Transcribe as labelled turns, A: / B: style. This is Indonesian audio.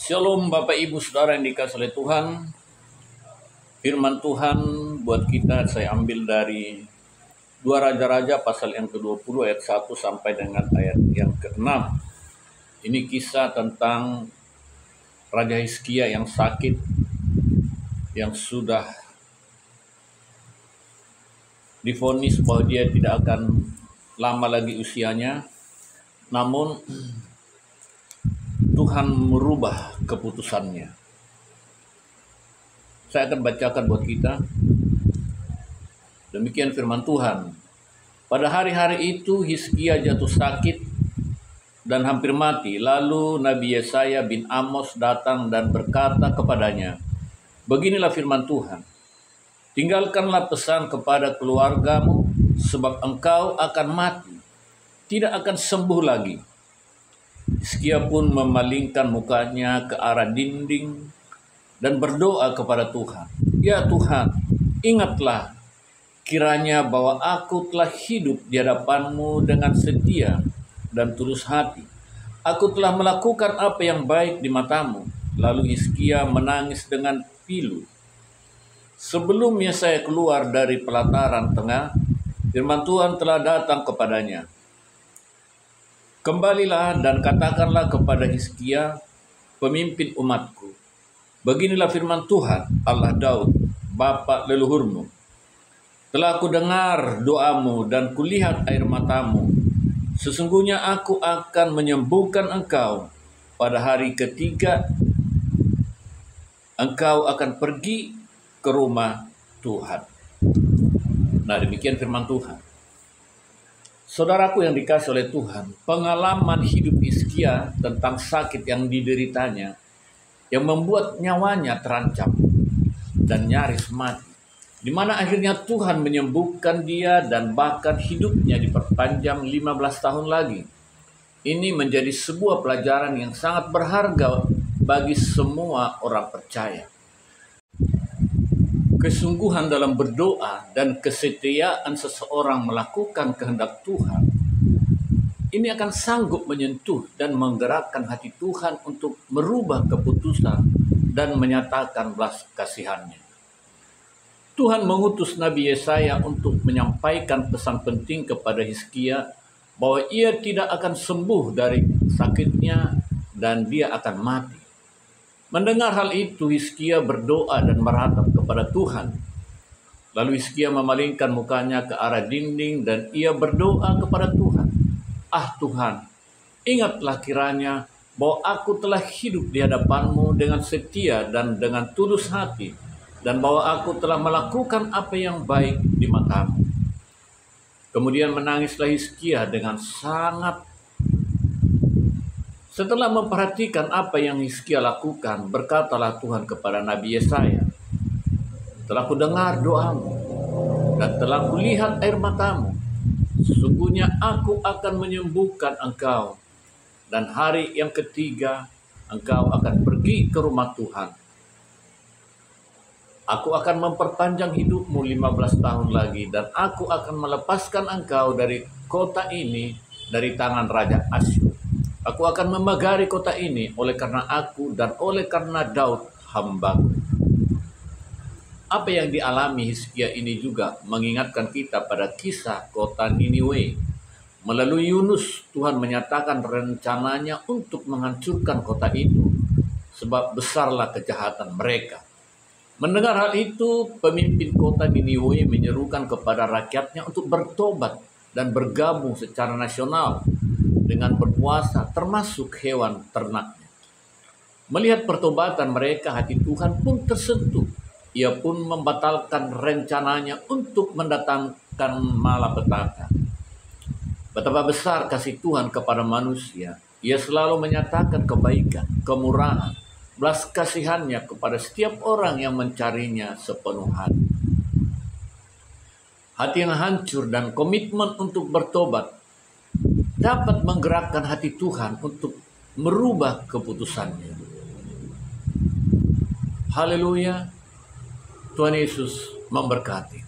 A: Shalom Bapak Ibu Saudara yang dikasihi oleh Tuhan. Firman Tuhan buat kita saya ambil dari 2 Raja-Raja pasal yang ke-20 ayat 1 sampai dengan ayat yang ke-6. Ini kisah tentang Raja Hizkia yang sakit, yang sudah divonis bahwa dia tidak akan lama lagi usianya. Namun Tuhan merubah keputusannya. Saya akan bacakan buat kita. Demikian firman Tuhan. Pada hari-hari itu Hizkia jatuh sakit dan hampir mati. Lalu Nabi Yesaya bin Amos datang dan berkata kepadanya, "Beginilah firman Tuhan. Tinggalkanlah pesan kepada keluargamu, sebab engkau akan mati, tidak akan sembuh lagi." Hizkia pun memalingkan mukanya ke arah dinding dan berdoa kepada Tuhan. "Ya Tuhan, ingatlah kiranya bahwa aku telah hidup di hadapan-Mu dengan setia dan tulus hati. Aku telah melakukan apa yang baik di mata-Mu." Lalu Hizkia menangis dengan pilu. Sebelum Yesaya keluar dari pelataran tengah, firman Tuhan telah datang kepadanya. "Kembalilah dan katakanlah kepada Hizkia, pemimpin umatku, beginilah firman Tuhan, Allah Daud, bapa leluhurmu. Telah ku dengar doamu dan kulihat air matamu. Sesungguhnya aku akan menyembuhkan engkau. Pada hari ketiga, engkau akan pergi ke rumah Tuhan." Nah, demikian firman Tuhan. Saudaraku yang dikasihi oleh Tuhan, pengalaman hidup Hizkia tentang sakit yang dideritanya, yang membuat nyawanya terancam dan nyaris mati, di mana akhirnya Tuhan menyembuhkan dia dan bahkan hidupnya diperpanjang 15 tahun lagi. Ini menjadi sebuah pelajaran yang sangat berharga bagi semua orang percaya. Kesungguhan dalam berdoa dan kesetiaan seseorang melakukan kehendak Tuhan, ini akan sanggup menyentuh dan menggerakkan hati Tuhan untuk merubah keputusan dan menyatakan belas kasihan-Nya. Tuhan mengutus Nabi Yesaya untuk menyampaikan pesan penting kepada Hizkia bahwa ia tidak akan sembuh dari sakitnya dan dia akan mati. Mendengar hal itu, Hizkia berdoa dan meratap kepada Tuhan. Lalu Hizkia memalingkan mukanya ke arah dinding dan ia berdoa kepada Tuhan. "Ah Tuhan, ingatlah kiranya bahwa aku telah hidup di hadapan-Mu dengan setia dan dengan tulus hati, dan bahwa aku telah melakukan apa yang baik di mata-Mu." Kemudian menangislah Hizkia dengan sangat. Setelah memperhatikan apa yang Hizkia lakukan, berkatalah Tuhan kepada Nabi Yesaya, "Telah kudengar doamu dan telah kulihat air matamu. Sesungguhnya aku akan menyembuhkan engkau, dan hari yang ketiga engkau akan pergi ke rumah Tuhan. Aku akan memperpanjang hidupmu 15 tahun lagi, dan aku akan melepaskan engkau dari kota ini dari tangan Raja Asyur. Aku akan memagari kota ini oleh karena aku dan oleh karena Daud hamba-Ku." Apa yang dialami Hizkia ini juga mengingatkan kita pada kisah kota Niniwe. Melalui Yunus, Tuhan menyatakan rencananya untuk menghancurkan kota itu, sebab besarlah kejahatan mereka. Mendengar hal itu, pemimpin kota Niniwe menyerukan kepada rakyatnya untuk bertobat dan bergabung secara nasional dengan berpuasa, termasuk hewan ternaknya. Melihat pertobatan mereka, hati Tuhan pun tersentuh. Ia pun membatalkan rencananya untuk mendatangkan malapetaka. Betapa besar kasih Tuhan kepada manusia. Ia selalu menyatakan kebaikan, kemurahan, belas kasihan-Nya kepada setiap orang yang mencarinya sepenuh hati. Hati yang hancur dan komitmen untuk bertobat dapat menggerakkan hati Tuhan untuk merubah keputusannya. Haleluya. Tuhan Yesus memberkati.